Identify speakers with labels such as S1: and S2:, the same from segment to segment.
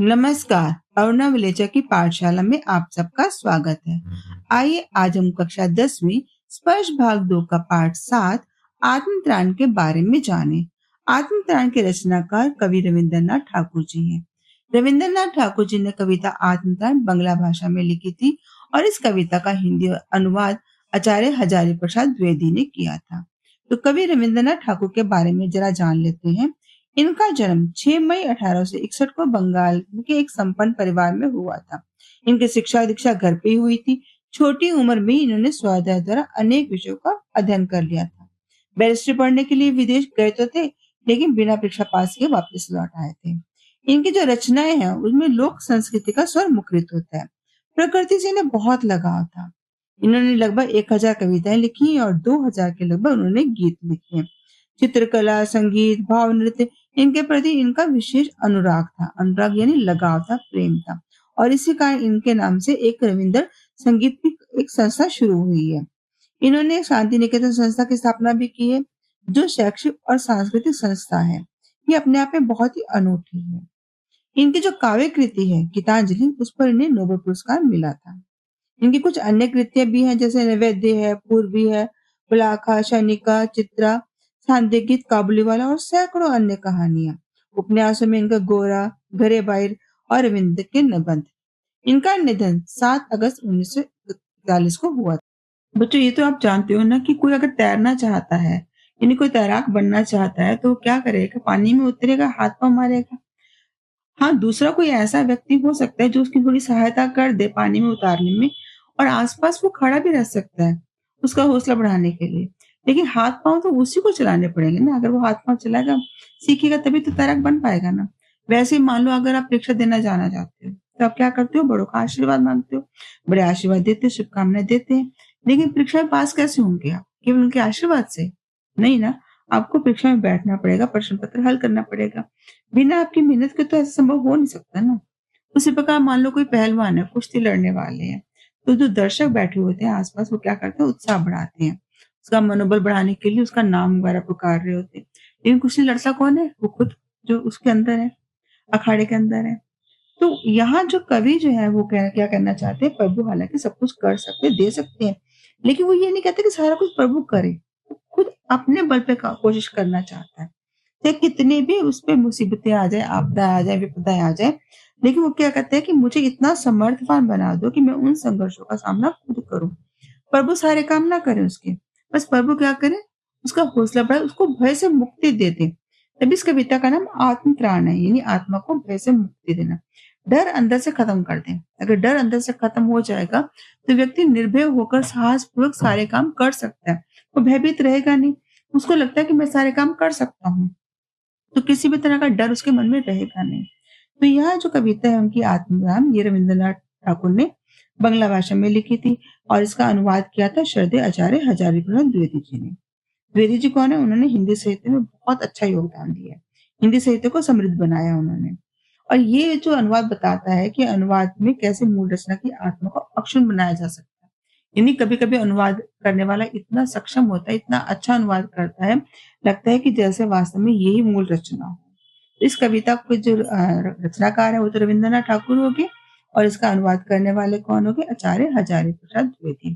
S1: नमस्कार। अरुणा विलेचा की पाठशाला में आप सबका स्वागत है। आइए आज हम कक्षा 10वीं स्पर्श भाग 2 का पाठ 7 आत्मत्राण के बारे में जानें। आत्मत्राण के रचनाकार कवि रविंद्रनाथ ठाकुर जी हैं। रविंद्रनाथ ठाकुर जी ने कविता आत्मत्राण बांग्ला भाषा में लिखी थी और इस कविता का हिंदी अनुवाद आचार्य हजारी प्रसाद द्विवेदी ने किया था। तो कवि रविंद्रनाथ ठाकुर के बारे में जरा जान लेते हैं। इनका जन्म 6 मई 1861 को बंगाल के एक संपन्न परिवार में हुआ था। इनकी शिक्षा दीक्षा घर पे ही हुई थी। छोटी उम्र में इन्होंने स्वाध्याय द्वारा अनेक विषयों का अध्ययन कर लिया था। बैरिस्ट्री पढ़ने के लिए विदेश गए तो थे, लेकिन बिना परीक्षा पास किए वापस लौट आए थे। इनकी जो रचनाएं हैं उसमें लोक संस्कृति का स्वर मुखरित होता है। प्रकृति से इन्हें बहुत लगाव था। इन्होंने लगभग 1000 कविताएं लिखी और 2000 के लगभग उन्होंने गीत लिखे। चित्रकला, संगीत, भाव नृत्य इनके प्रति इनका विशेष अनुराग था। अनुराग यानी लगाव था, प्रेम था। और इसी कारण इनके नाम से एक रविंद्र संगीत की एक संस्था शुरू हुई है। इन्होंने शांति निकेतन संस्था की स्थापना भी की है, जो शैक्षिक और सांस्कृतिक संस्था है। ये अपने आप में बहुत ही अनूठी है। इनकी जो काव्य कृति है गीतांजलि, उस पर इन्हें नोबेल पुरस्कार मिला था। इनकी कुछ अन्य कृतियां भी हैं, जैसे नैवेद्य है, पूर्वी है, बुलाखा, शनिका, चित्रा, सांध्य काबुलीवाला और सैकड़ों अन्य कहानियां। उपन्यासों में इनका गोरा, गरेबाइर और रविंद्र के निबंध। इनका निधन 7 अगस्त 1941 को हुआ था। बच्चों, ये तो आप जानते हो ना कि कोई अगर तैरना चाहता है, यानी कोई तैराक बनना चाहता है, तो वो क्या करेगा? पानी में उतरेगा, हाथ पांव मारेगा। हाँ, दूसरा कोई ऐसा व्यक्ति हो सकता है जो उसकी थोड़ी सहायता कर दे पानी में उतारने में, और आसपास वो खड़ा भी रह सकता है उसका हौसला बढ़ाने के लिए। लेकिन हाथ-पाँव तो उसी को चलाने पड़ेंगे ना। अगर वो हाथ-पाँव चलाएगा, सीखेगा, तभी तो तैराक बन पाएगा ना। वैसे ही मान लो अगर आप परीक्षा देना जाना चाहते हो, तो आप क्या करते हो? बड़ों का आशीर्वाद माँगते हो। बड़े आशीर्वाद देते हैं, शुभकामनाएँ देते हैं। लेकिन परीक्षा में पास कैसे होंगे आप? केवल उनके आशीर्वाद से? नहीं ना। आपको परीक्षा में बैठना पड़ेगा, प्रश्न पत्र हल करना पड़ेगा। बिना आपकी मेहनत के तो ऐसा संभव हो नहीं सकता ना। उसी प्रकार मान लो कोई पहलवान है, कुश्ती लड़ने वाले हैं, तो जो दर्शक बैठे होते हैं आस-पास, वो क्या करते हैं? उत्साह बढ़ाते हैं। उसका मनोबल बढ़ाने के लिए उसका नाम वगैरह पुकार रहे होते हैं। लेकिन कुश्ती लड़ता कौन है? वो खुद जो उसके अंदर है, अखाड़े के अंदर है। तो यहाँ जो कवि जो है वो क्या करना चाहते हैं? प्रभु हालाँकि सब कुछ कर सकते हैं, दे सकते हैं, लेकिन वो ये नहीं कहते कि सारा कुछ प्रभु करे। वो खुद अपने बल पे कोशिश करना चाहता है। चाहे कितनी भी उस पे मुसीबतें आ जाए, आपदा आ जाए, विपदाएँ आ जाए, लेकिन वो क्या कहते हैं कि मुझे इतना समर्थवान बना दो कि मैं उन संघर्षों का सामना खुद करूँ। प्रभु सारे काम ना करें उसके, बस प्रभु क्या करें? उसका हौसला बढ़ाए, उसको भय से मुक्ति दे दें। तभी इस कविता का नाम आत्मत्राण है, यानी आत्मा को भय से मुक्ति देना। डर अंदर से खत्म कर दें। अगर डर अंदर से खत्म हो जाएगा, तो व्यक्ति निर्भय होकर साहसपूर्वक सारे काम कर सकता है। वो भयभीत रहेगा नहीं। उसको लगता है कि मैं सारे काम कर सकता हूँ। तो किसी भी तरह का डर उसके मन में रहेगा नहीं। तो यह जो कविता है उनकी आत्मग्राम, ये रविंद्रनाथ ठाकुर ने बांग्ला भाषा में लिखी थी और इसका अनुवाद किया था श्रद्धेय आचार्य हजारी प्रसाद द्विवेदी जी ने। द्विवेदी जी कौन है? उन्होंने हिंदी साहित्य में बहुत अच्छा योगदान दिया है। हिंदी साहित्य को समृद्ध बनाया उन्होंने। और ये जो अनुवाद बताता है कि अनुवाद में कैसे मूल रचना की आत्मा को अक्षुण्ण बनाया जा सकता है। यानी कभी-कभी अनुवाद करने वाला इतना सक्षम होता है, इतना अच्छा अनुवाद करता है, लगता है कि जैसे वास्तव में यही मूल रचना हो। इस कविता के जो रचनाकार है वो तो रविंद्रनाथ ठाकुर हो गए, और इसका अनुवाद करने वाले कौन हो गए? आचार्य हजारी प्रसाद द्विवेदी।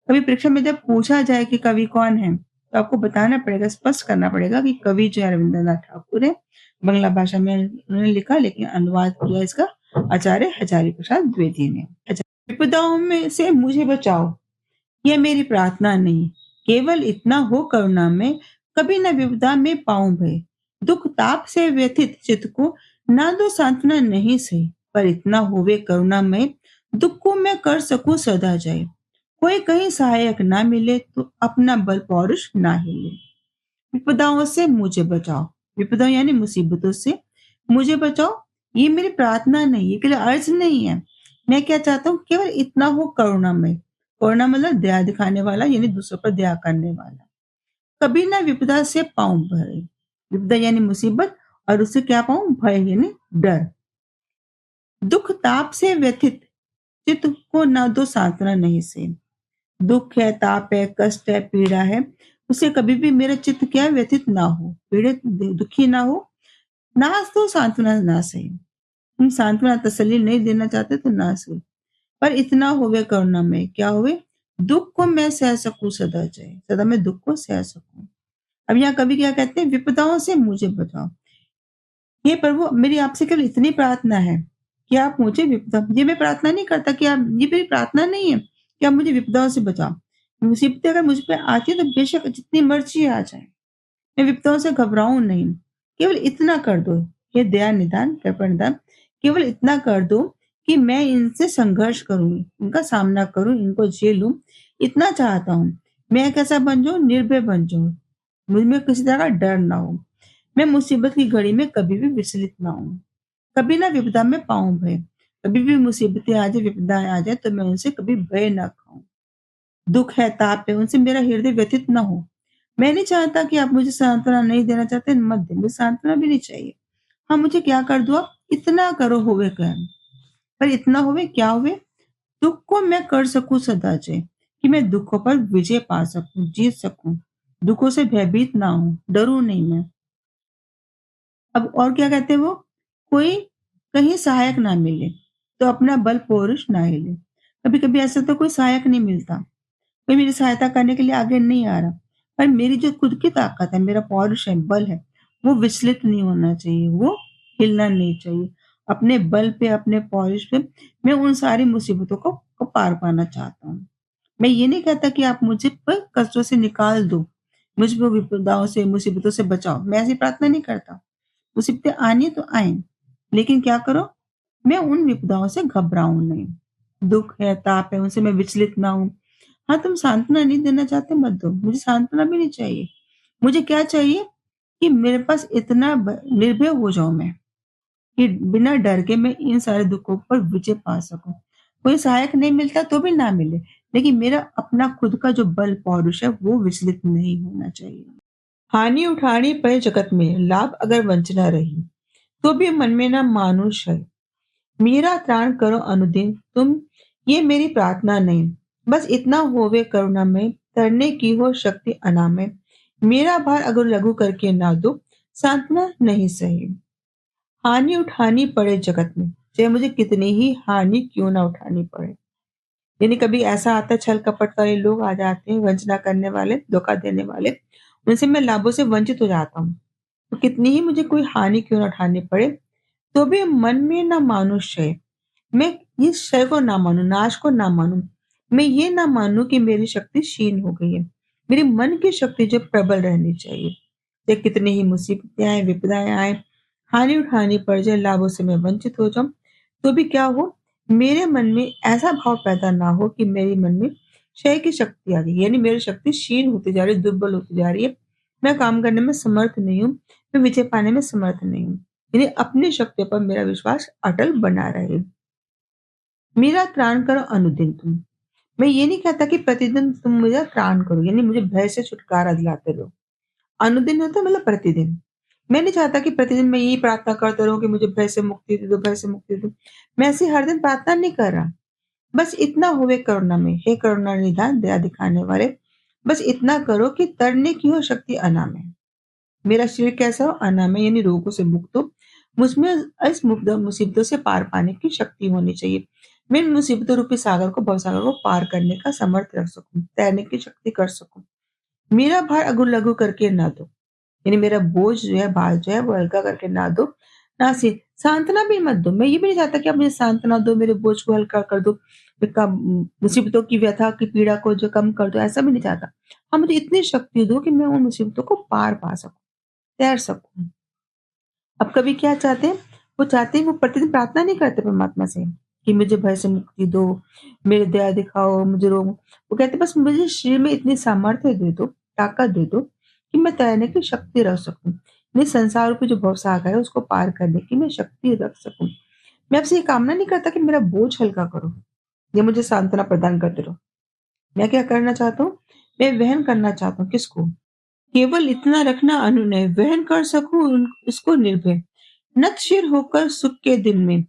S1: कभी परीक्षा में जब पूछा जाए कि कवि कौन है, तो आपको बताना पड़ेगा, स्पष्ट करना पड़ेगा कि कवि जो है रविंद्रनाथ ठाकुर है। बांग्ला भाषा में उन्होंने लिखा, लेकिन अनुवाद किया इसका आचार्य हजारी प्रसाद द्विवेदी ने। विपदाओं में से मुझे बचाओ, ये मेरी प्रार्थना नहीं, केवल इतना हो करुणा में, कभी न विपदा में पाऊं भय। दुख ताप से व्यथित चित्त को ना दो सांत्वना नहीं सही, पर इतना होवे करुणा में, दुख को मैं कर सकूं सदा जय। कोई कहीं सहायक ना मिले तो अपना बल पौरुष ना हिले। विपदाओं से मुझे बचाओ, विपदाओं यानी मुसीबतों से मुझे बचाओ, ये मेरी प्रार्थना नहीं है, केवल अर्ज नहीं है। मैं क्या चाहता हूँ? केवल इतना हो करुणा में। करुणा मतलब दया दिखाने वाला, यानी दूसरों पर दया करने वाला। कभी ना विपदा से पाऊं भय। विपदा यानी मुसीबत, और उससे क्या पाऊं? भय यानी डर। दुख ताप से व्यथित चित्त को ना दो सांत्वना नहीं से। दुख है, ताप है, कष्ट है, पीड़ा है, उसे कभी भी मेरा चित्त क्या व्यथित ना हो, पीड़ित दुखी ना हो, ना तो सांत्वना ना सही। तुम सांत्वना तसल्ली नहीं देना चाहते तो ना सही, पर इतना होवे करुणा में, क्या होवे, दुख को मैं सह सकूं सदा जय, सदा मैं दुख को सह सकूं। अब यहाँ कवि क्या कहते हैं, विपदाओं से मुझे बचाओ। हे प्रभु, मेरी आपसे केवल इतनी प्रार्थना है कि आप मुझे विपदा, ये मैं प्रार्थना नहीं करता कि आप, ये मेरी प्रार्थना नहीं है कि आप मुझे विपदाओं से बचाओ। मुसीबतें अगर मुझ पे आती है तो बेशक जितनी मर्जी आ जाए, मैं विपदाओं से घबराऊं नहीं। केवल इतना कर दो, हे दया निदान कृपा निदान, केवल इतना कर दो कि मैं इनसे संघर्ष करूं, इनका सामना करूं, इनको झेलूं। इतना चाहता हूं, मैं कैसा बन जाऊं, निर्भय बन जाऊं, मुझ में किसी तरह का डर ना हो, मैं मुसीबत की घड़ी में कभी भी विचलित ना हूं, कभी ना विपदा में पाऊं भय, कभी भी मुसीबतें आ जाए, विपदाएं आ जाए तो मैं उनसे कभी भय ना खाऊं। दुख है, ताप है, उनसे मेरा हृदय व्यथित ना हो। मैं नहीं चाहता कि आप मुझे सांत्वना नहीं देना चाहते, मत दे, मुझे सांत्वना भी नहीं चाहिए। हाँ, मुझे क्या कर दो आप, इतना करो होवे कर, पर इतना होवे क्या होवे, दुख को मैं कर सकूं सदा जय, कि मैं दुखों पर विजय पा सकूं, जीत सकूं, दुखों से भयभीत ना हूं, डरूं नहीं मैं। अब और क्या कहते हैं वो, कोई कहीं सहायक ना मिले तो अपना बल पौरुष ना हिले। कभी कभी ऐसा तो कोई सहायक नहीं मिलता, कोई मेरी सहायता करने के लिए आगे नहीं आ रहा, पर मेरी जो खुद की ताकत है, मेरा पौरुष है, बल है, वो विचलित नहीं होना चाहिए, वो हिलना नहीं चाहिए। अपने बल पे, अपने पौरुष पे मैं उन सारी मुसीबतों को पार पाना चाहता हूँ। मैं ये नहीं कहता कि आप मुझे पर कष्टों से निकाल दो, मुझको विपदाओं से, मुसीबतों से बचाओ, मैं ऐसी प्रार्थना नहीं करता। मुसीबतें आनी तो आए, लेकिन क्या करो, मैं उन विपदाओं से घबराऊं नहीं। दुख है, ताप है, उनसे मैं विचलित ना हूं। हाँ, तुम सांत्वना नहीं देना चाहते मत दो, मुझे सांत्वना भी नहीं चाहिए। मुझे क्या चाहिए कि मेरे पास इतना निर्भय हो जाऊं मैं, कि बिना डर के मैं इन सारे दुखों पर विजय पा सकूं। कोई सहायक नहीं मिलता तो भी ना मिले, लेकिन मेरा अपना खुद का जो बल पौरुष है वो विचलित नहीं होना चाहिए। हानि उठानी पड़े जगत में, लाभ अगर वंचना रही तो भी मन में ना मानुष है। मेरा त्राण करो अनुदिन तुम, ये मेरी प्रार्थना नहीं, बस इतना होवे करुणा में, तरने की हो शक्ति अनामय। मेरा भार अगर लघु करके ना दो, सांत्वना नहीं सही। हानि उठानी पड़े जगत में, चाहे मुझे कितनी ही हानि क्यों ना उठानी पड़े। यानी कभी ऐसा आता है, छल कपट वाले लोग आ जाते हैं, वंचना करने वाले, धोखा देने वाले, उनसे मैं लाभों से वंचित हो जाता हूँ। तो कितनी ही मुझे कोई हानि क्यों ना उठानी पड़े, तो भी मन में ना मानो क्षय। मैं इस क्षय को ना मानूं, नाश को ना मानूं। मैं ये ना मानूं कि मेरी शक्ति क्षीण हो गई है। मेरे मन की शक्ति जो प्रबल रहनी चाहिए। चाहे कितनी ही मुसीबतें आए, विपदाएं आए, हानि उठानी पड़ जाए, लाभों से मैं वंचित हो जाऊं, तो भी क्या हो, मेरे मन में ऐसा भाव पैदा ना हो कि मेरे मन में क्षय की शक्ति आ गई, यानी मेरी शक्ति क्षीण होती जा रही है, दुर्बल होती जा रही है। मैं काम करने में समर्थ नहीं हूँ, मैं विजय पाने में समर्थ नहीं हूँ। यानी अपनी शक्ति पर मेरा विश्वास अटल बना रहे। मेरा त्राण करो अनुदिन तुम। मैं ये नहीं कहता कि प्रतिदिन तुम मुझे त्राण करो, यानी मुझे भय से छुटकारा दिलाते रहो। अनुदिन होता है मतलब प्रतिदिन। मैं नहीं चाहता कि प्रतिदिन मैं यही प्रार्थना करता रहूं कि मुझे भय से मुक्ति दे दो, भय से मुक्ति दे दो। मैं ऐसी हर दिन प्रार्थना नहीं कर रहा। बस इतना होवे करुणा में, हे करुणा निधान दया दिखाने वाले, बस इतना करो कि तरने की हो शक्ति अनामय। मेरा शरीर कैसा हो, अनामय यानी रोगों से मुक्त हो। मुझमें इस मुसीबतों से पार पाने की शक्ति होनी चाहिए। मैं इन मुसीबतों रूपी सागर को, भवसागर को पार करने का समर्थ रख सकूं, तैरने की शक्ति कर सकूं। मेरा भार अगुल लघु करके ना दो, यानी मेरा बोझ जो है, भार जो है वो हल्का करके ना दो, ना से सांत्वना भी मत दो। मैं ये भी नहीं चाहता कि आप मुझे सांत्वना दो, मेरे बोझ को हल्का कर दो, मुसीबतों की व्यथा की पीड़ा को जो कम कर दो, ऐसा भी नहीं चाहता। हाँ, मुझे इतनी शक्ति दो कि मैं उन मुसीबतों को पार पा सकूं, तैर सकूं। अब कभी क्या चाहते हैं, वो चाहते हैं, वो प्रतिदिन प्रार्थना नहीं करते परमात्मा से कि मुझे भय से मुक्ति दो, मेरी दया दिखाओ, मुझे रोग, वो कहते हैं बस मुझे शरीर में इतनी सामर्थ्य दे दो, ताकत दे दो कि मैं तैरने की शक्ति रख सकूं, मेरे संसार रूपी जो भवसागर है उसको पार करने की मैं शक्ति रख सकूं। मैं आपसे ये कामना नहीं करता कि मेरा बोझ हल्का करो या मुझे सांत्वना प्रदान करते रहो। मैं क्या करना चाहता हूँ, मैं वहन करना चाहता हूँ, किसको, केवल इतना रखना अनुनय, वहन कर सकूं इसको निर्भय, नत शिर होकर सुख के दिन में,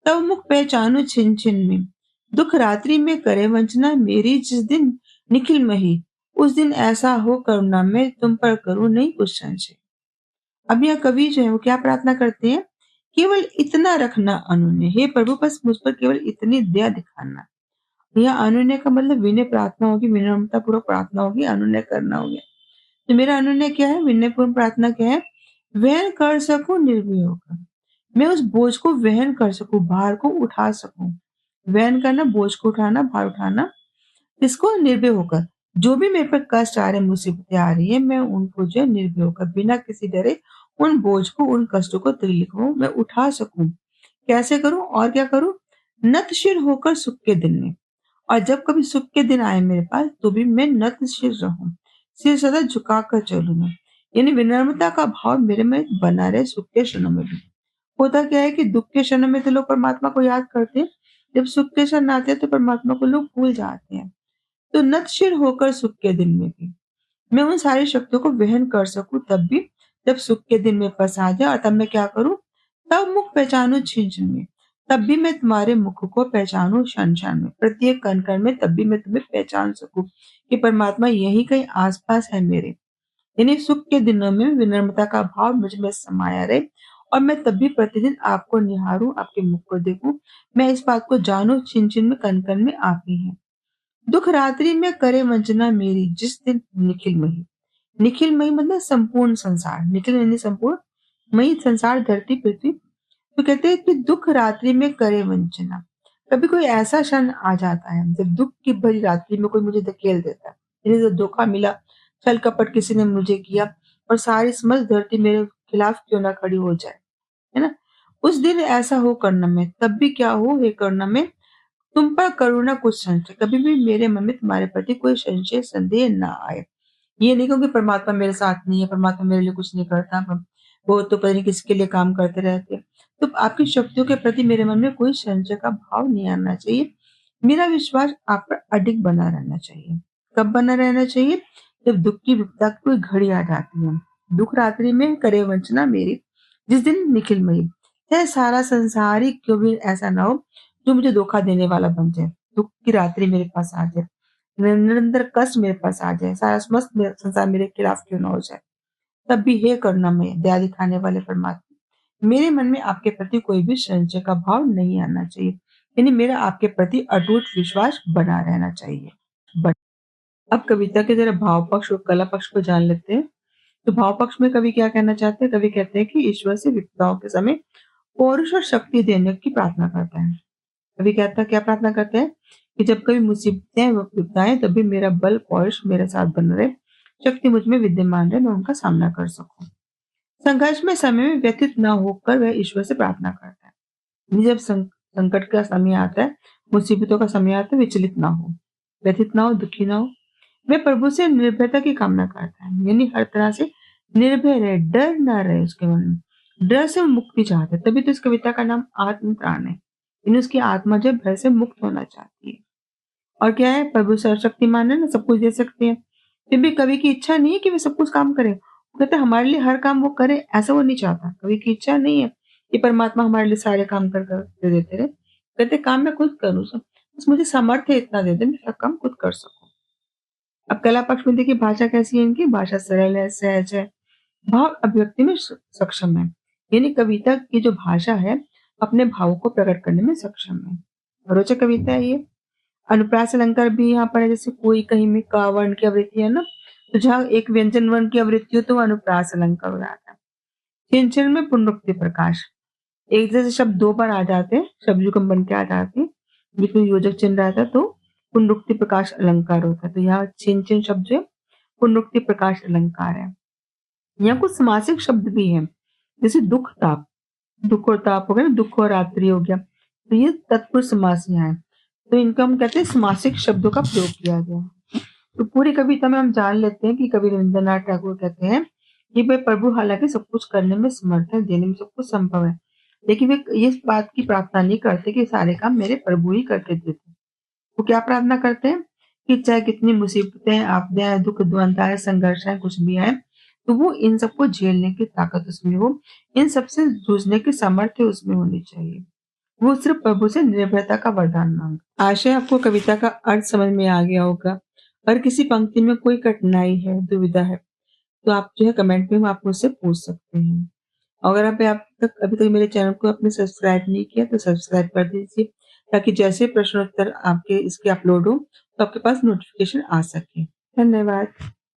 S1: तब मुख पहचानो छिन छिन में। दुख रात्रि में करे वंचना मेरी, जिस दिन निखिल मही, उस दिन ऐसा हो करुणा में तुम पर करूं नहीं कुछ संशय। अब यह कवि जो है वो क्या प्रार्थना करते हैं केवल इतना रखना अनुनय, हे प्रभु बस मुझ पर केवल इतनी दया दिखाना। यह अनुनय का मतलब विनय प्रार्थना होगी, विनम्रता पूर्वक प्रार्थना होगी, अनुनय करना हो गया। तो मेरा अनुनय क्या है, विनय पूर्ण प्रार्थना क्या है, वहन कर सकूं निर्भय होकर, मैं उस बोझ को वहन कर सकूं, भार को उठा सकूं। वहन करना, बोझ को उठाना, भार उठाना, इसको निर्भय होकर, जो भी मेरे पर कष्ट आ रहे, मुसीबतें आ रही है, मैं उनको जो है निर्भय होकर बिना किसी डरे उन बोझ को, उन कष्टों को त्रिलिखों मैं उठा सकूं। कैसे करूं और क्या करूं, नतशिर होकर सुख के दिन में, और जब कभी सुख के दिन आए मेरे पास तो भी मैं नतशिर रहूं, सिर सदा झुकाकर चलूं मैं। यानी विनम्रता का भाव मेरे में बना रहे सुख के क्षणों में भी। होता क्या है कि दुख के क्षणों में तो लोग परमात्मा को याद करते हैं, जब सुख के क्षण आते हैं तो परमात्मा को लोग भूल जाते हैं। तो नतशिर होकर सुख के दिन में भी मैं उन सारी शक्तियों को वहन कर सकूं, तब भी जब सुख के दिन में पास आ जाए, और तब मैं क्या करूं, तब मुख पहचानूं छिन छिन में, तब भी मैं तुम्हारे मुख को पहचानूं क्षण क्षण में, प्रत्येक कण कण में, तब भी मैं तुम्हें पहचान सकूं कि परमात्मा यही कहीं आसपास है मेरे। यानी सुख के दिनों में विनम्रता का भाव मुझ में समाया रहे, और मैं तब भी प्रतिदिन आपको निहारूं, आपके मुख को देखूं, मैं इस बात को जानूं छिन छिन में, कण कण में आप ही हैं। दुख रात्रि में करे वंचना मेरी, जिस दिन निखिल मही, निखिल मही मतलब संपूर्ण संसार, निखिल यानी संपूर्ण, मही संसार, धरती, पृथ्वी। तो कहते हैं कि दुख रात्रि में करे वंचना, कभी कोई ऐसा क्षण आ जाता है जब दुख की भरी रात्रि में कोई मुझे धकेल देता है, यानी जो धोखा मिला, छल कपट किसी ने मुझे किया, और सारी समस्त धरती मेरे खिलाफ क्यों ना खड़ी हो जाए, है ना। उस दिन ऐसा हो करना में, तब भी क्या हो हे करना में, तुम पर करुणा कुछ संशय, कभी भी मेरे मन में तुम्हारे प्रति कोई संशय संदेह ना आए। ये नहीं क्योंकि परमात्मा मेरे साथ नहीं है, परमात्मा मेरे लिए कुछ नहीं करता, वो तो पता नहीं किसके लिए काम करते रहते हैं। तो आपकी शक्तियों के प्रति मेरे मन में कोई संशय का भाव नहीं आना चाहिए। मेरा विश्वास आप पर अडिग बना रहना चाहिए। कब बना रहना चाहिए, जब दुख की विपदा की कोई घड़ी आ जाती है। दुख रात्रि में करे वंचना मेरी, जिस दिन निखिल मई, चाहे सारा संसार ही क्यों भी ऐसा ना हो जो मुझे धोखा देने वाला बन जाए, दुख की रात्रि मेरे पास आ जाए, निरंतर कष्ट मेरे पास आ जाए, सारा समस्त संसार मेरे खिलाफ क्यों ना हो जाए, तब भी हे करुणामय, दया दिखाने वाले परमात्मा, मेरे मन में आपके प्रति कोई भी संशय का भाव नहीं आना चाहिए। यानी मेरा आपके प्रति अटूट विश्वास बना रहना चाहिए। बट अब कविता के जरा भाव पक्ष और कला पक्ष को जान लेते हैं। तो भाव पक्ष में कवि क्या कहना चाहते हैं, कवि कहते हैं कि ईश्वर से विपदाओं के समय पौरुष और शक्ति देने की प्रार्थना करता है। कवि कहता क्या प्रार्थना करते हैं कि जब कभी मुसीबतें विपदाएं, तभी मेरा बल पौरुष मेरे साथ बना रहे, शक्ति मुझ में विद्यमान रहे, मैं उनका सामना कर सकूं। संघर्ष में समय में व्यथित न होकर वह ईश्वर से प्रार्थना करता है। यानी जब संकट का समय आता है, मुसीबतों का समय आता है, विचलित ना हो, व्यथित ना हो, दुखी ना हो, वह प्रभु से निर्भयता की कामना करता है। यानी हर तरह से निर्भय रहे, डर ना रहे उसके मन में, डर से वो मुक्ति चाहता है। तभी तो इस कविता का नाम आत्म प्राण है। यानी उसकी आत्मा जो भय से मुक्त होना चाहती है। और क्या है, प्रभु सर्वशक्तिमान है ना, सब कुछ दे सकते हैं। फिर भी कवि की इच्छा नहीं है कि वे सब कुछ काम करे। वो कहते हैं हमारे लिए हर काम वो करे, ऐसा वो नहीं चाहता। कवि की इच्छा नहीं है कि परमात्मा हमारे लिए सारे काम कर कर दे देते रहे। कहते काम मैं खुद करूँ सब, बस मुझे सामर्थ्य इतना दे दे, मैं सब काम खुद कर सकूं। अब कला पक्ष में देखिए भाषा कैसी है इनकी, भाषा सरल है, सहज है, भाव अभिव्यक्ति में सक्षम है। यानी कविता की जो भाषा है, अपने भावों को प्रकट करने में सक्षम है। रोचक कविता है ये। अनुप्रास अलंकार भी यहाँ पर है, जैसे कोई कहीं में का वर्ण की आवृत्ति है ना, तो जहाँ एक व्यंजन वर्ण की आवृत्ति हो तो वो अनुप्रास अलंकार हो जाता है। चिंचन में पुनरुक्ति प्रकाश, एक जैसे शब्द दो बार आ जाते हैं, शब्द युग्म बन के आ जाते हैं, बीच में योजक चिन्ह रहता है तो पुनरुक्ति प्रकाश अलंकार होता है। तो यहाँ चिंचन शब्द जो है पुनरुक्ति प्रकाश अलंकार है। यहाँ कुछ समासिक शब्द भी हैं, जैसे दुख ताप, दुख और ताप हो गया, दुख और रात्रि हो गया, तो ये तत्पुरुष समास यहाँ है। तो इनको हम कहते हैं समासिक शब्दों का प्रयोग किया गया है। तो पूरी कविता में हम जान लेते हैं कि कवि रविंद्रनाथ टैगोर कहते हैं कि भाई प्रभु हालांकि सब कुछ करने में समर्थ है, देने में सब कुछ संभव है, लेकिन वे इस बात की प्रार्थना नहीं करते कि सारे काम मेरे प्रभु ही करके देते। वो क्या प्रार्थना करते हैं कि चाहे कितनी मुसीबतें, आपदाएं आए, दुख द्वंद आए, संघर्ष आए, कुछ भी आए, तो वो इन सबको झेलने की ताकत उसमें हो, इन सबसे जूझने की सामर्थ्य उसमें होनी चाहिए। वो सिर्फ प्रभु से निर्भयता का वरदान मांग। आशा है आपको कविता का अर्थ समझ में आ गया होगा। अगर किसी पंक्ति में कोई कठिनाई है, दुविधा है, तो आप जो है कमेंट में आप मुझसे पूछ सकते हैं। अगर आप अभी तक मेरे चैनल को आपने सब्सक्राइब नहीं किया तो सब्सक्राइब कर दीजिए, ताकि जैसे प्रश्नोत्तर आपके इसके अपलोड हो तो आपके पास नोटिफ़िकेशन आ सके। धन्यवाद।